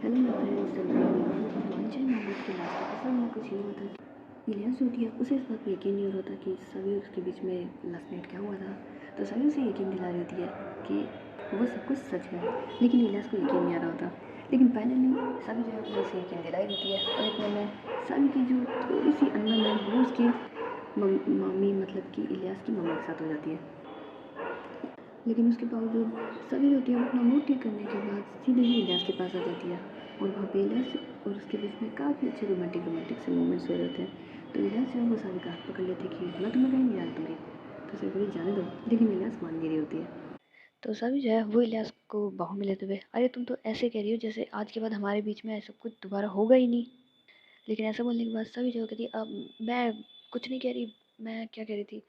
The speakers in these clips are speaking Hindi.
हेलो मेरे फ्रेंड्स, वांछा मोहम्मद के लास्ट एपिसोड में कुछ यूँ होता कि इलियास जो दिया उसे इस बात पर यकीन नहीं हो रहा था कि सभी उसके बीच में लास्ट नाइट क्या हुआ था। तो सभी उसे यकीन दिला रही होती है कि वो सब कुछ सच है, लेकिन इलियास को यकीन नहीं आ रहा होता। लेकिन फाइनली सभी जो है उसे यकीन दिलाई देती है और इतने में सभी की जो थोड़ी सी अनबन है वो उसकी मम्मी मतलब कि इलियास की मम्मी के साथ हो जाती है। लेकिन उसके बावजूद सभी होती है अपना मूड ठीक करने के बाद सीधे ही इलियास के पास आ जाती है और वहाँ पे इलियास और उसके बीच में काफ़ी अच्छे रोमांटिक से मोमेंट्स हो रहे थे। तो इलियास जो है वो सभी का हाथ पकड़ लेते कि मैं तुम्हें कहीं नहीं जाने दूँगी, तो सभी बोली जाने दो, लेकिन इलियास मान नहीं रही होती है। तो सभी जो है वो इलियास को बाहों में लेते हुए, अरे तुम तो ऐसे कह रही हो जैसे आज के बाद हमारे बीच में ऐसा कुछ दोबारा होगा ही नहीं। लेकिन ऐसा बोलने के बाद सभी जो कहती अब मैं कुछ नहीं कह रही, मैं क्या कह रही थी।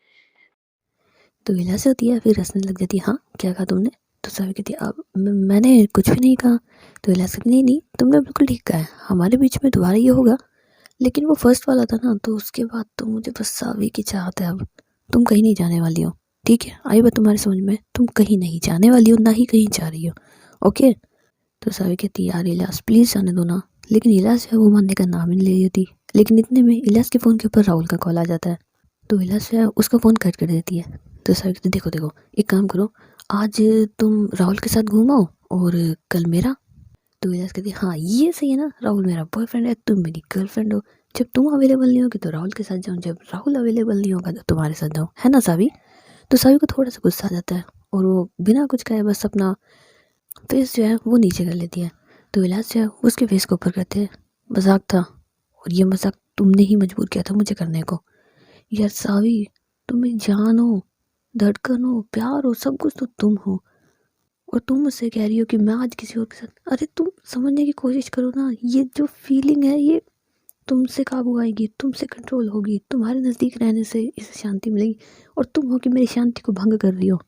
तो इलियास होती है फिर हंसने लग जाती है, हाँ क्या कहा तुमने। तो सभी कहती है अब मैंने कुछ भी नहीं कहा। तो इलियास कहती नहीं नहीं तुमने बिल्कुल ठीक कहा है, हमारे बीच में दोबारा ये होगा, लेकिन वो फर्स्ट वाला था ना, तो उसके बाद तो मुझे बस सावी की चाहत है। अब तुम कहीं नहीं जाने वाली हो, ठीक है, आई बात तुम्हारी समझ में, तुम कहीं नहीं जाने वाली हो, ना ही कहीं जा रही हो, ओके। तो सावी कहती यार इलियास प्लीज़ जाने दो ना, लेकिन इलियास जो है वो मानने का नाम ही नहीं ले रही होती। लेकिन इतने में इलियास के फ़ोन के ऊपर राहुल का कॉल आ जाता है। तो इलियास जो है उसका फ़ोन कट कर देती है। तो सावी कहती देखो देखो एक काम करो, आज तुम राहुल के साथ घूमाओ और कल मेरा। तो इलियास कहती हाँ ये सही है ना, राहुल मेरा बॉयफ्रेंड है, तुम मेरी गर्लफ्रेंड हो, जब तुम अवेलेबल नहीं होगी तो राहुल के साथ जाऊँ, जब राहुल अवेलेबल नहीं होगा तो तुम्हारे साथ जाऊँ, है ना सावी। तो सावी को थोड़ा सा गुस्सा आ जाता है और वो बिना कुछ कहे बस अपना फेस जो है वो नीचे कर लेती है। तो इलियास जो है उसके फेस को ऊपर करते हैं, मजाक था और ये मजाक तुमने ही मजबूर किया था मुझे करने को। यार सावी तुम मेरी जान हो, धड़कन हो, प्यार हो, सब कुछ तो तुम हो, और तुम मुझसे कह रही हो कि मैं आज किसी और के साथ। अरे तुम समझने की कोशिश करो ना, ये जो फीलिंग है ये तुमसे काबू आएगी, तुमसे कंट्रोल होगी, तुम्हारे नज़दीक रहने से इसे शांति मिलेगी, और तुम हो कि मेरी शांति को भंग कर रही हो।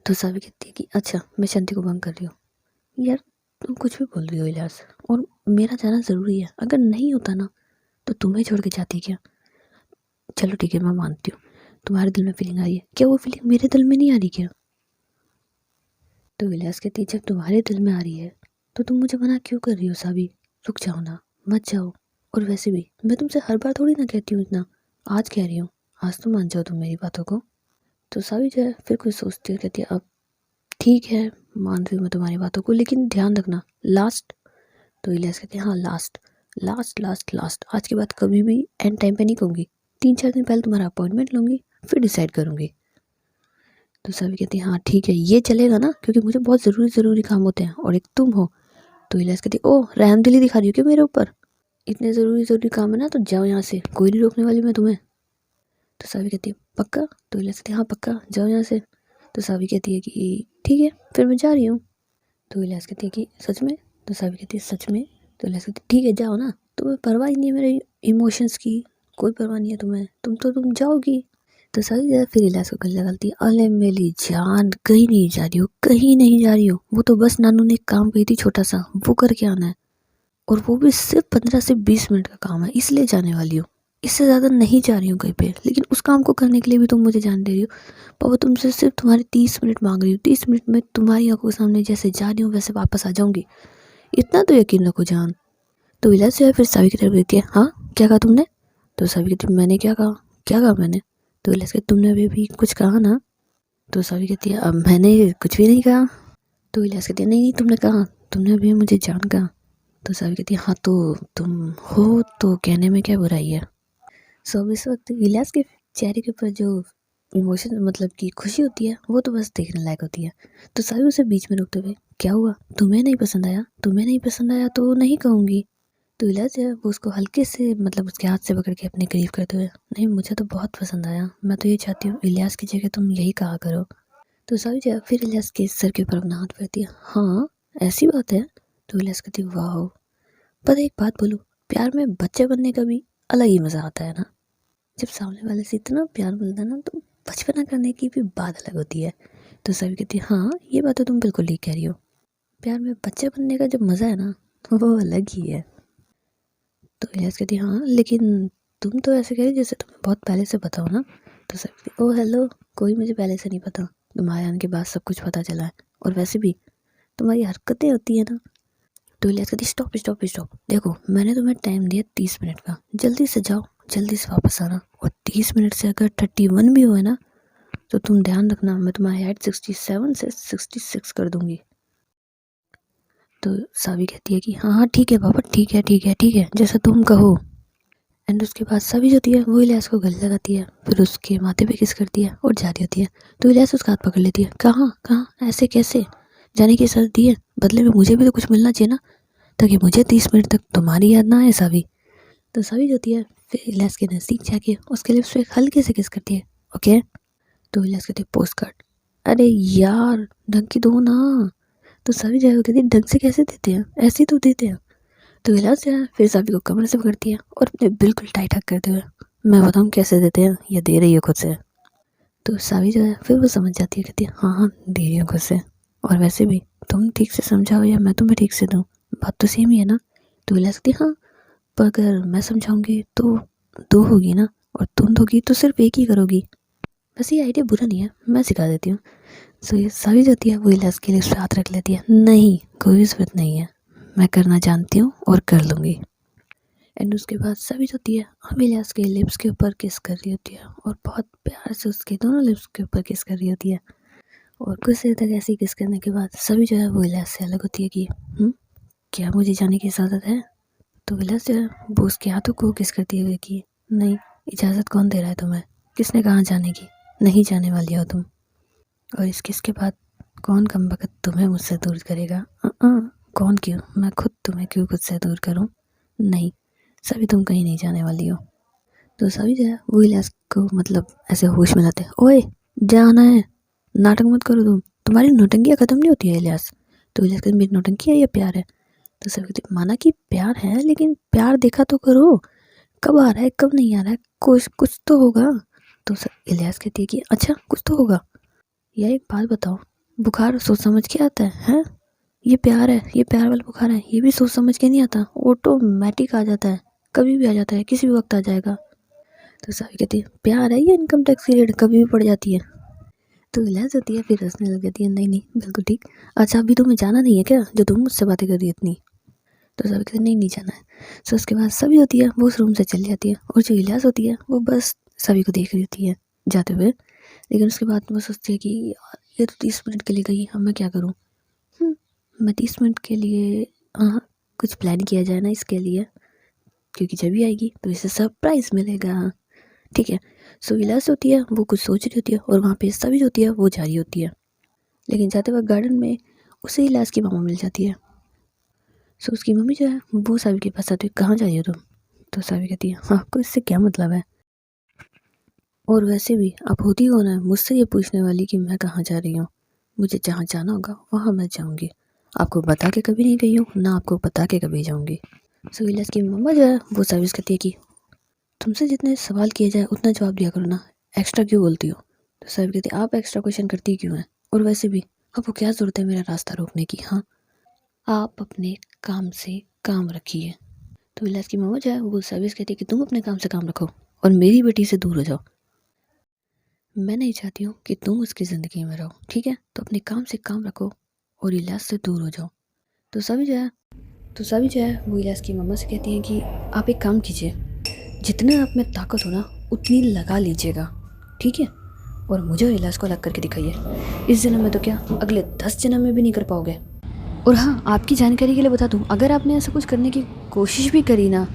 तो सावी कहती है कि अच्छा मैं शांति को भंग कर रही हूँ। यार तुम कुछ भी बोल रही हो इलियास, और मेरा जाना ज़रूरी है, अगर नहीं होता ना तो तुम्हें छोड़ के जाती क्या। चलो ठीक है मैं मानती हूँ तुम्हारे दिल में फीलिंग आ रही है, क्या वो फीलिंग मेरे दिल में नहीं आ रही क्या। तो इलियास कहती जब तुम्हारे दिल में आ रही है तो तुम मुझे मना क्यों कर रही हो सावी, रुक जाओ ना, मत जाओ। और वैसे भी मैं तुमसे हर बार थोड़ी ना कहती हूँ इतना, आज कह रही हूँ, आज तो मान जाओ तुम मेरी बातों को। तो सावी जो है फिर कुछ सोचती है, कहती है अब ठीक है मान रही हूँ मैं तुम्हारी बातों को, लेकिन ध्यान रखना लास्ट। तो इलियास कहते हैं हाँ लास्ट लास्ट लास्ट लास्ट, आज के बाद कभी भी एंड टाइम पे नहीं कहूँगी, 3-4 दिन पहले तुम्हारा अपॉइंटमेंट लूँगी फिर डिसाइड करूँगी। तो सभी कहती हैं हाँ ठीक है ये चलेगा ना, क्योंकि मुझे बहुत ज़रूरी काम होते हैं और एक तुम हो। तो इलियास कहती ओह रहमदिली दिखा रही हो क्या मेरे ऊपर, इतने ज़रूरी काम है ना तो जाओ यहाँ से, कोई नहीं रोकने वाली मैं तुम्हें। तो सावी कहती है पक्का। तो इलियास कहती है हाँ पक्का जाओ यहाँ से। तो सावी कहती है कि ठीक है फिर मैं जा रही हूँ। तो इलियास कहती है कि सच में। तो सावी कहती है सच में। तो इलियास कहती ठीक है जाओ ना, तुम्हें परवाह ही नहीं है मेरे इमोशंस की, कोई परवाह नहीं है तुम्हें, तुम जाओगी। तो सारी जगह फिर इलियास को गले लगती है, अले मेरी जान कहीं नहीं जा रही हो, कहीं नहीं जा रही हो, वो तो बस नानू ने काम कही थी छोटा सा वो करके आना है, और वो भी सिर्फ 15 से 20 मिनट का काम है इसलिए जाने वाली हूँ, इससे ज़्यादा नहीं जा रही हूँ कहीं पे। लेकिन उस काम को करने के लिए भी तुम मुझे जान दे रही हो, पापा तुमसे सिर्फ तुम्हारे 30 मिनट मांग रही हूँ, 30 मिनट में तुम्हारी आंखों के सामने जैसे जा रही हूँ वैसे वापस आ जाऊंगी, इतना तो यकीन रखो जान। तो इलियास जो है फिर सावी की तरफ देखती है, हाँ क्या कहा तुमने। तो सावी कहती है मैंने क्या कहा मैंने। तो इलियास कहती तुमने अभी कुछ कहा ना। तो सावी कहती है अब मैंने कुछ भी नहीं कहा। तो इलियास कहती है नहीं तुमने कहा, तुमने अभी मुझे जान कहा। तो सावी कहती है हाँ तो तुम हो तो कहने में क्या बुराई है। सो अब इस वक्त इलियास के चेहरे के ऊपर जो इमोशन मतलब कि खुशी होती है वो तो बस देखने लायक होती है। तो सावी उसे बीच में रोकते हुए, क्या हुआ तुम्हें नहीं पसंद आया, तुम्हें नहीं पसंद आया तो नहीं कहूँगी। तो इलियास जो है वो उसको हल्के से मतलब उसके हाथ से पकड़ के अपने करीब करते हुए, नहीं मुझे तो बहुत पसंद आया, मैं तो ये चाहती हूँ इलियास की जगह तुम यही कहा करो। तो सावी जो है फिर इलियास के सर के ऊपर अपना हाथ फेरती है, हाँ ऐसी बात है। तो इलियास कहती है वाह, पर एक बात बोलूँ, प्यार में बच्चे बनने का भी अलग ही मज़ा आता है ना, जब सामने वाले से इतना प्यार मिलता है ना तो बचपना करने की भी बात अलग होती है। तो सभी कहती है हाँ ये बात तो तुम बिल्कुल ठीक कह रही हो, प्यार में बच्चे बनने का जो मज़ा है ना वो अलग ही है। तो इलियास कहती है हाँ लेकिन तुम तो ऐसे कह रही जैसे तुम्हें बहुत पहले से पता हो ना। तो सभी कहती ओ हेलो, कोई मुझे पहले से नहीं पता, तुम्हारे आने के बाद सब कुछ पता चला है, और वैसे भी तुम्हारी हरकतें होती है ना तो इलियास कहती स्टॉप स्टॉप स्टॉप, देखो मैंने तुम्हें टाइम दिया 30 मिनट का, जल्दी से जाओ, जल्दी से वापस आना। और 30 मिनट से अगर 31 भी हुए ना तो तुम ध्यान रखना, मैं तुम्हारी हाइट 67 से 66 कर दूंगी। तो सावी कहती है कि हाँ हाँ ठीक है पापा, ठीक है ठीक है ठीक है, जैसा तुम कहो। एंड उसके बाद सावी जो होती है वो इलियास को गले लगाती है, फिर उसके माथे पे किस करती है और जा रही होती है। तो इलियास उसका हाथ पकड़ लेती है, कहाँ कहाँ ऐसे कैसे, जाने की इजाज़त दी है, बदले में मुझे भी तो कुछ मिलना चाहिए ना, ताकि मुझे 30 मिनट तक तुम्हारी याद ना आए सावी। तो सावी जो होती है फिर इलियास के नज़दीक जाके उसके लिप्स पे हल्के से किस करती है। ओके। तो इलियास कहती है पोस्ट कार्ड। अरे यार ढंग की दो ना। तो सावी जो है वो कहती है ढंग से कैसे देते हैं, ऐसे ही तो देते हैं। तो इलियास जो है फिर सावी को कमर से पकड़ती है और अपने बिल्कुल टाइट हक करते हुए, मैं बताऊँ कैसे देते हैं, या दे रही है खुद से। तो सावी जो है फिर वो समझ जाती है, कहती है हाँ हाँ दे रही हूँ खुद से, और वैसे भी तुम ठीक से समझाओ या मैं तुम्हें ठीक से दूँ, बात तो सेम ही है ना। तो इलियास कहती है हाँ, पर अगर मैं समझाऊंगी तो दो होगी ना, और तुम दोगी तो सिर्फ एक ही करोगी। वैसे ये आइडिया बुरा नहीं है, मैं सिखा देती हूँ। सो ये सावी जाती है वो इलियास के लिप्स पे हाथ रख लेती है, नहीं कोई ज़रूरत नहीं है, मैं करना जानती हूँ और कर लूँगी। एंड उसके बाद सावी जाती है अब इलियास के लिप्स के ऊपर किस कर रही होती है, और बहुत प्यार से उसके दोनों लिप्स के ऊपर किस कर रही होती है। और कुछ देर तक ऐसे ही किस करने के बाद सभी जो है वो इलियास से अलग होती है कि क्या मुझे जाने की इजाज़त है। तो इलियास जो है वो उसके हाथों को किस करती हुए कि नहीं, इजाज़त कौन दे रहा है तुम्हें, किसने कहाँ जाने की, नहीं जाने वाली हो तुम, और इस किस के बाद कौन कमबख्त तुम्हें मुझसे दूर करेगा। कौन, क्यों, मैं खुद तुम्हें क्यों खुद से दूर करूँ, नहीं सभी तुम कहीं नहीं जाने वाली हो। तो सभी जो है वो इलियास को मतलब ऐसे होश में लाते हैं, ओए जाना है, नाटक मत करो तुम, तुम्हारी नौटंकियाँ ख़त्म नहीं होती है इलियास। तो इलियास कहते मेरी नौटंकी है या प्यार है। तो सभी कहते माना कि प्यार है, लेकिन प्यार देखा तो करो, कब आ रहा है कब नहीं आ रहा है, कुछ तो होगा। तो इलियास कहती है कि अच्छा कुछ तो होगा। यार एक बात बताओ, बुखार सोच समझ के आता है? ये प्यार है, ये प्यार वाला बुखार है, ये भी सोच समझ के नहीं आता, ऑटोमेटिक आ जाता है, कभी भी आ जाता है, किसी भी वक्त आ जाएगा। तो सावी कहती है प्यार है ये इनकम टैक्स की रेड कभी भी पड़ जाती है। तो इलियास होती है फिर हंसने लग जाती है, नहीं नहीं बिल्कुल ठीक, अच्छा अभी तुम्हें जाना नहीं है क्या, जो तुम मुझसे बातें कर रही है इतनी। तो सभी कहते नहीं जाना है। सो उसके बाद सभी होती है वो उस रूम से चली जाती है, और जो इलियास होती है वो बस सभी को देख रही होती है जाते हुए। लेकिन उसके बाद वो सोचती है कि यार ये तो 30 मिनट के लिए गई, अब मैं क्या करूँ। मैं 30 मिनट के लिए, हाँ कुछ प्लान किया जाए ना इसके लिए, क्योंकि जब भी आएगी तो इसे सरप्राइज़ मिलेगा। ठीक है। सो इलियास होती है वो कुछ सोच रही होती है, और वहाँ पे सभी होती है वो जा रही होती है। लेकिन जाते वक्त गार्डन में उसे इलियास की मामा मिल जाती है। सो उसकी मम्मी जो है वो सावी के पास आती है, कहाँ जा रही हो तुम। तो सावी कहती है हाँ आपको इससे क्या मतलब है, और वैसे भी आप होती कौन है मुझसे ये पूछने वाली कि मैं कहाँ जा रही हूँ, मुझे जहाँ जाना होगा वहाँ मैं जाऊँगी, आपको बता के कभी नहीं गई हूँ, ना आपको बता के कभी जाऊँगी। सो इलियास की मम्मा जो है वो सावी से कहती है कि तुमसे जितने सवाल किए जाए उतना जवाब दिया करो ना, एक्स्ट्रा क्यों बोलती हो। तो साहिब कहती आप एक्स्ट्रा क्वेश्चन करती क्यों हैं, और वैसे भी आपको क्या ज़रूरत है मेरा रास्ता रोकने की। हाँ आप अपने काम से काम रखिए। तो इलियास की मामा जो है वो सर्विस कहती है कि तुम अपने काम से काम रखो और मेरी बेटी से दूर हो जाओ। मैं नहीं चाहती हूँ कि तुम उसकी ज़िंदगी में रहो, ठीक है, तो अपने काम से काम रखो और इलियास से दूर हो जाओ। तो सभी जो है वो इलियास की मम्मा से कहती हैं कि आप एक काम कीजिए, जितना आप में ताकत हो ना उतनी लगा लीजिएगा, ठीक है, और मुझे और इलियास को अलग करके दिखाइए। इस जन्म में तो क्या अगले 10 जन्म में भी नहीं कर पाओगे। और हाँ आपकी जानकारी के लिए बता दूँ, अगर आपने ऐसा कुछ करने की कोशिश भी करी ना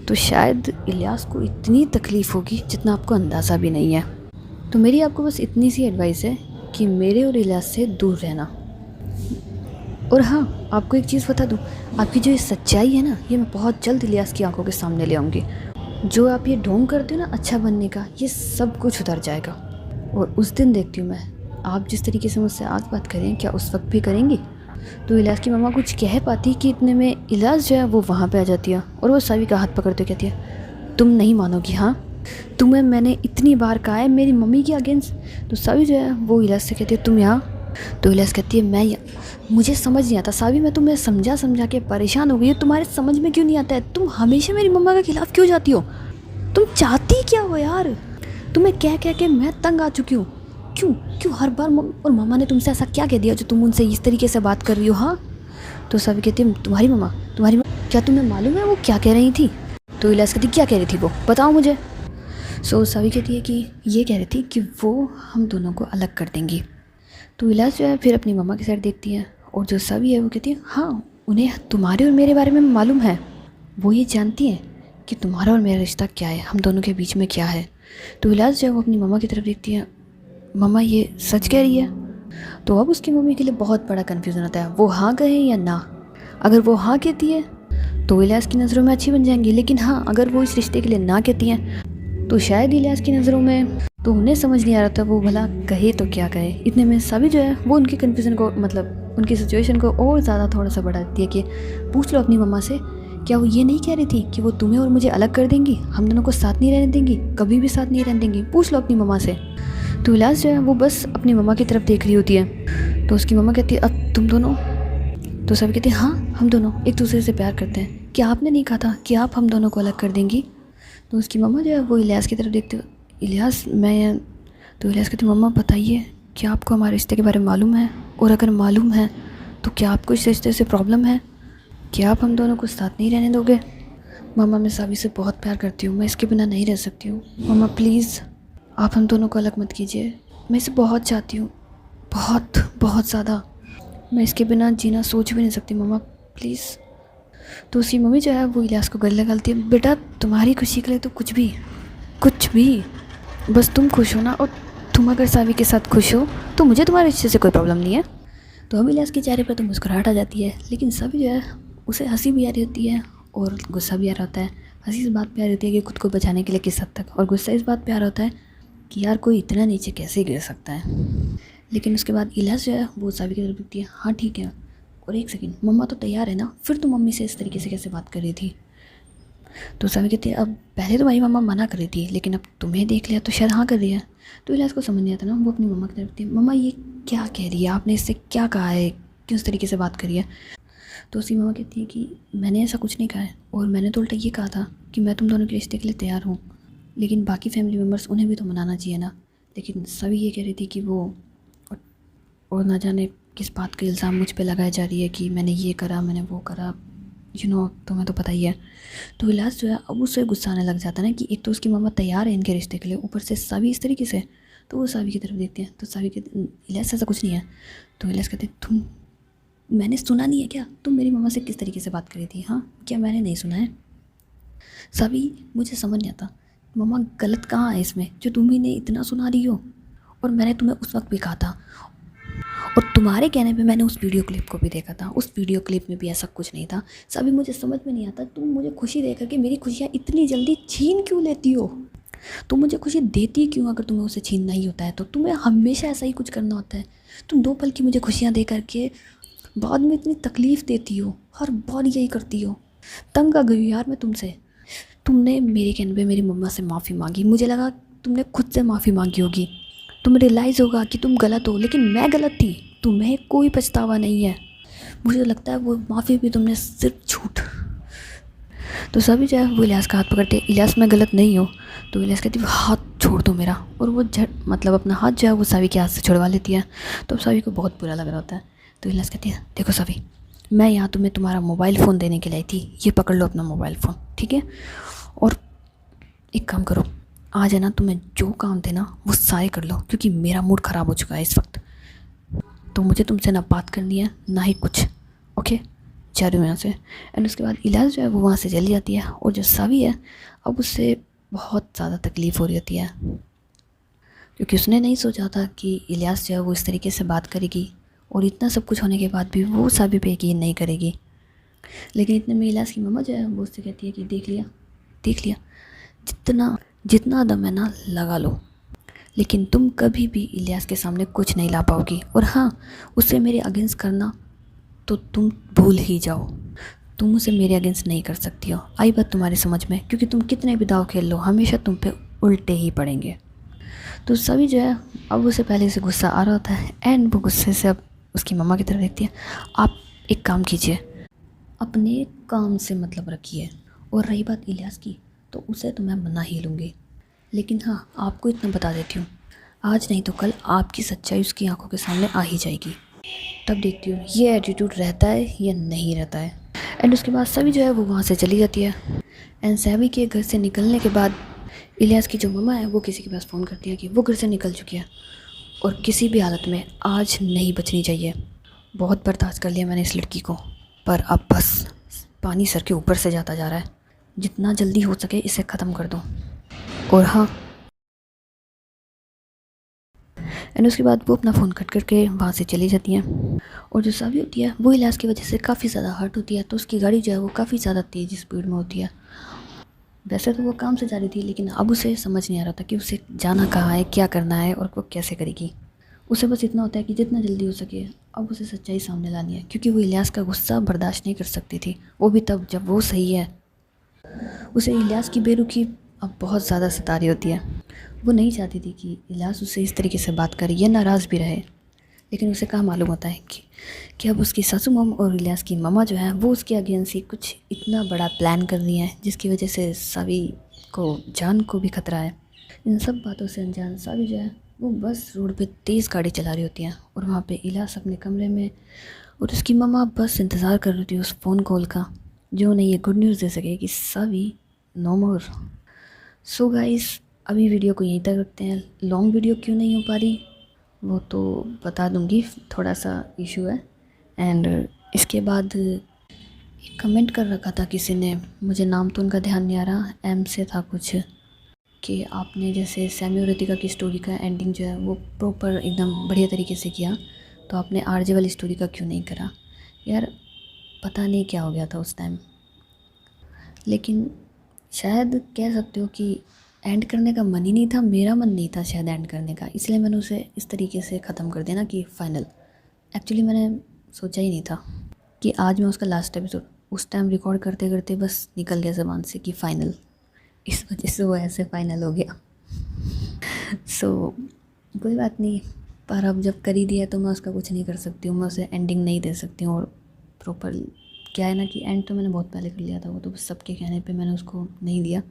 तो शायद इलियास को इतनी तकलीफ़ होगी जितना आपको अंदाज़ा भी नहीं है। तो मेरी आपको बस इतनी सी एडवाइस है कि मेरे और इलियास से दूर रहना। और हाँ आपको एक चीज़ बता दूँ, आपकी जो ये सच्चाई है ना ये मैं बहुत जल्द इलियास की आंखों के सामने ले आऊँगी। जो आप ये ढोंग करते हो ना अच्छा बनने का, ये सब कुछ उतर जाएगा। और उस दिन देखती हूँ मैं आप जिस तरीके से मुझसे आज बात करें क्या उस वक्त भी करेंगी। तो इलियास की मम्मा कुछ कह पाती कि इतने में इलियास जो है वो वहाँ पे आ जाती है, और वो सभी का हाथ पकड़ते कहती है तुम नहीं मानोगी, हाँ तुम्हें मैंने इतनी बार कहा है मेरी मम्मी के अगेंस्ट। तो सभी जो है वो इलियास से कहती है तुम यहाँ। तो इलियास कहती है मैं मुझे समझ नहीं आता सावी, मैं तुम्हें समझा के परेशान हो गई हूँ, तुम्हारे समझ में क्यों नहीं आता है, तुम हमेशा मेरी मम्मा के खिलाफ़ क्यों जाती हो, तुम चाहती क्या हो यार, तुम्हें कह के मैं तंग आ चुकी हूँ। क्यों क्यों हर बार और मम्मा ने तुमसे ऐसा क्या कह दिया जो तुम उनसे इस तरीके से बात कर रही हो। हाँ तो सभी कहती है तुम्हारी मम्मा, क्या तुम्हें मालूम है वो क्या कह रही थी? तो इलियास कहती क्या कह रही थी वो, बताओ मुझे। सो सभी कहती है कि ये कह रही थी कि वो हम दोनों को अलग कर देंगी। तो इलियास जो है फिर अपनी मम्मा की साइड देखती है, और जो सभी है वो कहती है हाँ उन्हें तुम्हारे और मेरे बारे में मालूम है, वो ये जानती हैं कि तुम्हारा और मेरा रिश्ता क्या है, हम दोनों के बीच में क्या है। तो इलियास जो है वो अपनी मम्मा की तरफ देखती है, मम्मा ये सच कह रही है? तो अब उसकी मम्मी के लिए बहुत बड़ा कन्फ्यूज़न होता है, वो हाँ कहे या ना। अगर वो हाँ कहती है तो इलियास की नज़रों में अच्छी बन जाएंगी, लेकिन हाँ अगर वो इस रिश्ते के लिए ना कहती हैं तो शायद इलियास की नज़रों में, तो उन्हें समझ नहीं आ रहा था वो भला कहे तो क्या कहे। इतने में सभी जो है वो उनके कन्फ्यूज़न को, मतलब उनकी सिचुएशन को और ज़्यादा थोड़ा सा बढ़ा देती है कि पूछ लो अपनी मम्मा से, क्या वो ये नहीं कह रही थी कि वो तुम्हें और मुझे अलग कर देंगी, हम दोनों को साथ नहीं रहने देंगी, कभी भी साथ नहीं रहने देंगी, पूछ लो अपनी मम्मा से। तो इलियास जो है वो बस अपनी मम्मा की तरफ देख रही होती है। तो उसकी मम्मा कहती है अब तुम दोनों, तो सभी कहते हैं हाँ हम दोनों एक दूसरे से प्यार करते हैं, क्या आपने नहीं कहा था कि आप हम दोनों को अलग कर देंगी? तो उसकी मम्मा जो है वो इलियास की तरफ देखते, इलियास मैं, तो इलियास कहती मम्मा बताइए क्या आपको हमारे रिश्ते के बारे में मालूम है, और अगर मालूम है तो क्या आपको इस रिश्ते से प्रॉब्लम है, क्या आप हम दोनों को साथ नहीं रहने दोगे? मम्मा मैं सभी से बहुत प्यार करती हूँ, मैं इसके बिना नहीं रह सकती हूँ, मम्मा प्लीज़ आप हम दोनों को अलग मत कीजिए, मैं इसे बहुत चाहती हूँ, बहुत बहुत ज़्यादा, मैं इसके बिना जीना सोच भी नहीं सकती मम्मा प्लीज़। तो उसकी मम्मी जो है वो इलियास को गले लगाती है, बेटा तुम्हारी खुशी के लिए तो कुछ भी, बस तुम खुश हो ना, और तुम अगर सावी के साथ खुश हो तो मुझे तुम्हारे रिश्ते से कोई प्रॉब्लम नहीं है। तो अब इलियास के चेहरे पर तो मुस्कुराहट आ जाती है, लेकिन सभी जो है उसे हंसी भी आ रही होती है और गुस्सा भी आ रहा होता है। हंसी इस बात पे आ रही होती है कि खुद को बचाने के लिए किस हद तक, और गुस्सा इस बात पे आ रहा होता है कि यार कोई इतना नीचे कैसे गिर सकता है। लेकिन उसके बाद इलियास जो है वो सावी की तरफ देखती है, हाँ ठीक है, और एक सेकंड मम्मा तो तैयार है ना, फिर तुम मम्मी से इस तरीके से कैसे बात कर रही थी? तो सावी कहती है अब पहले तो भाई मम्मा मना कर रही थी, लेकिन अब तुम्हें देख लिया तो शायद हाँ कर रही है। तो इलियास को समझ नहीं आता ना, वो अपनी मम्मा की तरफ थी, मम्मा ये क्या कह रही है, आपने इससे क्या कहा है, क्यों इस तरीके से बात करी है? तो उसकी मम्मा कहती है कि मैंने ऐसा कुछ नहीं कहा है, और मैंने तो उल्टा ये कहा था कि मैं तुम दोनों के रिश्ते के लिए तैयार हूँ, लेकिन बाकी फैमिली मेम्बर्स उन्हें भी तो मनाना चाहिए ना। लेकिन सभी ये कह रही थी कि वो, और ना जाने किस बात का इल्ज़ाम मुझ पे लगाया जा रही है कि मैंने ये करा मैंने वो करा, तुम्हें तो पता ही है। तो इलियास जो है अब उससे गुस्सा आने लग जाता है ना कि एक तो उसकी मम्मा तैयार है इनके रिश्ते के लिए, ऊपर से सभी इस तरीके से। तो वो सभी की तरफ देखते हैं, तो सभी कहते इलियास ऐसा कुछ नहीं है। तो इलियास कहते तुम, मैंने सुना नहीं है क्या, तुम मेरी मम्मा से किस तरीके से बात करी थी, हाँ क्या मैंने नहीं सुना है? सभी मुझे समझ नहीं आता मम्मा गलत कहाँ है इसमें, जो तुम ही ने इतना सुना रही हो, और मैंने तुम्हें उस वक्त भी कहा था, और तुम्हारे कहने पे मैंने उस वीडियो क्लिप को भी देखा था, उस वीडियो क्लिप में भी ऐसा कुछ नहीं था। सभी मुझे समझ में नहीं आता तुम मुझे खुशी दे करके मेरी खुशियाँ इतनी जल्दी छीन क्यों लेती हो? तुम मुझे खुशी देती क्यों अगर तुम्हें उसे छीनना ही होता है तो? तुम्हें हमेशा ऐसा ही कुछ करना होता है। तुम 2 पल की मुझे खुशियाँ दे करके बाद में इतनी तकलीफ़ देती हो, हर बार यही करती हो। तंग आ गई हूँ यार मैं तुमसे। तुमने मेरे कहने पे मेरी मम्मा से माफ़ी मांगी, मुझे लगा तुमने खुद से माफ़ी मांगी होगी, तुम्हें रियलाइज़ होगा कि तुम गलत हो, लेकिन मैं गलत थी, तुम्हें कोई पछतावा नहीं है। मुझे लगता है वो माफ़ी भी तुमने सिर्फ झूठ। तो सभी जो है वो इलियास का हाथ पकड़ते, इलियास मैं गलत नहीं हूँ। तो इलियास कहती है हाथ छोड़ दो मेरा, और वो झट मतलब अपना हाथ जो है वो सभी के हाथ से छुड़वा लेती है। तो सभी को बहुत बुरा लग रहा होता है। तो इलियास कहती है देखो सभी, मैं यहाँ तुम्हें तुम्हारा मोबाइल फ़ोन देने के लिए आई थी, ये पकड़ लो अपना मोबाइल फ़ोन, ठीक है? और एक काम करो, आज है ना तुम्हें जो काम थे ना वो सारे कर लो, क्योंकि मेरा मूड ख़राब हो चुका है इस वक्त। तो मुझे तुमसे ना बात करनी है ना ही कुछ, ओके? जा रही हूँ यहाँ से। एंड उसके बाद इलियास जो है वो वहाँ से चली जाती है, और जो सावी है अब उससे बहुत ज़्यादा तकलीफ़ हो रही होती है, क्योंकि उसने नहीं सोचा था कि इलियास जो है वो इस तरीके से बात करेगी, और इतना सब कुछ होने के बाद भी वो सावी पे यकीन नहीं करेगी। लेकिन इतने में इलियास की मम्मा जो है वो उससे कहती है कि देख लिया, जितना दम है ना लगा लो, लेकिन तुम कभी भी इलियास के सामने कुछ नहीं ला पाओगी, और हाँ उसे मेरे अगेंस्ट करना तो तुम भूल ही जाओ, तुम उसे मेरे अगेंस्ट नहीं कर सकती हो। आई बात तुम्हारी समझ में? क्योंकि तुम कितने भी दाव खेल लो हमेशा तुम पे उल्टे ही पड़ेंगे। तो सभी जो है अब उसे पहले से गुस्सा आ रहा होता है, एंड वो गुस्से से अब उसकी मम्मा की तरफ देखती है, आप एक काम कीजिए, अपने काम से मतलब रखिए, और रही बात इलियास की तो उसे तो मैं मना ही लूँगी, लेकिन हाँ आपको इतना बता देती हूँ, आज नहीं तो कल आपकी सच्चाई उसकी आंखों के सामने आ ही जाएगी। तब देखती हूँ ये एटीट्यूड रहता है या नहीं रहता है। एंड उसके बाद सभी जो है वो वहाँ से चली जाती है। एंड सभी के घर से निकलने के बाद इलियास की जो मम्मा है वो किसी के पास फ़ोन करती है कि वो घर से निकल चुकी है और किसी भी हालत में आज नहीं बचनी चाहिए। बहुत बर्दाश्त कर लिया मैंने इस लड़की को, पर अब बस पानी सर के ऊपर से जाता जा रहा है। जितना जल्दी हो सके इसे ख़त्म कर दो। और हाँ, एंड उसके बाद वो अपना फ़ोन कट करके वहाँ से चली जाती हैं। और जो सावी होती है वो इलियास की वजह से काफ़ी ज़्यादा हर्ट होती है, तो उसकी गाड़ी जो है वो काफ़ी ज़्यादा तेज़ स्पीड में होती है। वैसे तो वो काम से जा रही थी, लेकिन अब उसे समझ नहीं आ रहा था कि उसे जाना कहाँ है, क्या करना है और वो कैसे करेगी। उसे बस इतना होता है कि जितना जल्दी हो सके अब उसे सच्चाई सामने लानी है, क्योंकि वो इलियास का गुस्सा बर्दाश्त नहीं कर सकती थी, वो भी तब जब वो सही है। उसे इलियास की बेरुखी अब बहुत ज़्यादा सता रही होती है। वो नहीं चाहती थी कि इलियास उससे इस तरीके से बात करे या नाराज़ भी रहे, लेकिन उसे कहाँ मालूम होता है कि अब उसकी सासू मम और इलियास की मम्मा जो है वो उसके अगेंस्ट ही कुछ इतना बड़ा प्लान कर रही हैं, जिसकी वजह से सावी को जान को भी खतरा है। इन सब बातों से अनजान सावी जो है वो बस रोड पे तेज़ गाड़ी चला रही होती है, और वहाँ पे इलियास अपने कमरे में और उसकी मम्मा बस इंतज़ार कर रही थी उस फ़ोन कॉल का, जो उन्हें ये गुड न्यूज़ दे सके कि सावी नो मोर। सो गाइस, अभी वीडियो को यहीं तक रखते हैं। लॉन्ग वीडियो क्यों नहीं हो पा रही वो तो बता दूंगी, थोड़ा सा इशू है। एंड इसके बाद एक कमेंट कर रखा था किसी ने, मुझे नाम तो उनका ध्यान नहीं आ रहा, एम से था कुछ, कि आपने जैसे सैमी और रितिका की स्टोरी का एंडिंग जो है वो प्रॉपर एकदम बढ़िया तरीके से किया, तो आपने आरजे वाली स्टोरी का क्यों नहीं करा। यार पता नहीं क्या हो गया था उस टाइम, लेकिन शायद कह सकते हो कि एंड करने का मन ही नहीं था, मेरा मन नहीं था शायद एंड करने का, इसलिए मैंने उसे इस तरीके से ख़त्म कर दिया ना कि फ़ाइनल। एक्चुअली मैंने सोचा ही नहीं था कि आज मैं उसका लास्ट एपिसोड उस टाइम रिकॉर्ड करते करते बस निकल गया ज़बान से कि फ़ाइनल, इस वजह से वो ऐसे फ़ाइनल हो गया। सो कोई बात नहीं, पर अब जब कर ही दिया तो मैं उसका कुछ नहीं कर सकती हूँ, मैं उसे एंडिंग नहीं दे सकती हूँ। और प्रॉपर क्या है ना कि एंड तो मैंने बहुत पहले कर लिया था, वो तो बस सबके कहने पे मैंने उसको नहीं दिया।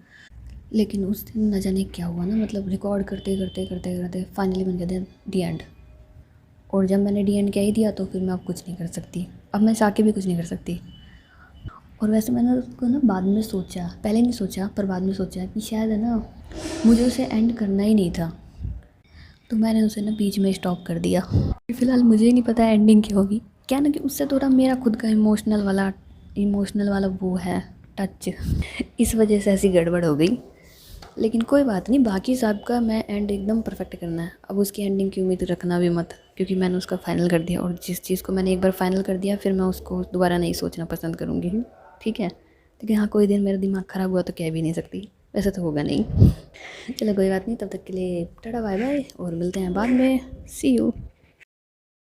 लेकिन उस दिन न जाने क्या हुआ ना, मतलब रिकॉर्ड करते करते करते करते फाइनली बन गया डी एंड। और जब मैंने डी एंड कह ही दिया तो फिर मैं अब कुछ नहीं कर सकती, अब मैं चाह के भी कुछ नहीं कर सकती। और वैसे मैंने उसको ना बाद में सोचा, पहले नहीं सोचा पर बाद में सोचा कि शायद है ना मुझे उसे एंड करना ही नहीं था, तो मैंने उसे ना बीच में स्टॉप कर दिया। फ़िलहाल मुझे ही नहीं पता एंडिंग क्या होगी, क्या ना कि उससे थोड़ा मेरा खुद का इमोशनल वाला वो है टच, इस वजह से ऐसी गड़बड़ हो गई। लेकिन कोई बात नहीं, बाकी सब का मैं एंड एकदम परफेक्ट करना है। अब उसकी एंडिंग की उम्मीद रखना भी मत, क्योंकि मैंने उसका फ़ाइनल कर दिया, और जिस चीज़ को मैंने एक बार फ़ाइनल कर दिया फिर मैं उसको दोबारा नहीं सोचना पसंद करूँगी, ठीक है। लेकिन हाँ, कोई दिन मेरा दिमाग ख़राब हुआ तो कह भी नहीं सकती, वैसे तो होगा नहीं। चलो कोई बात नहीं, तब तक के लिए टाटा बाय बाय, और मिलते हैं बाद में, सी यू।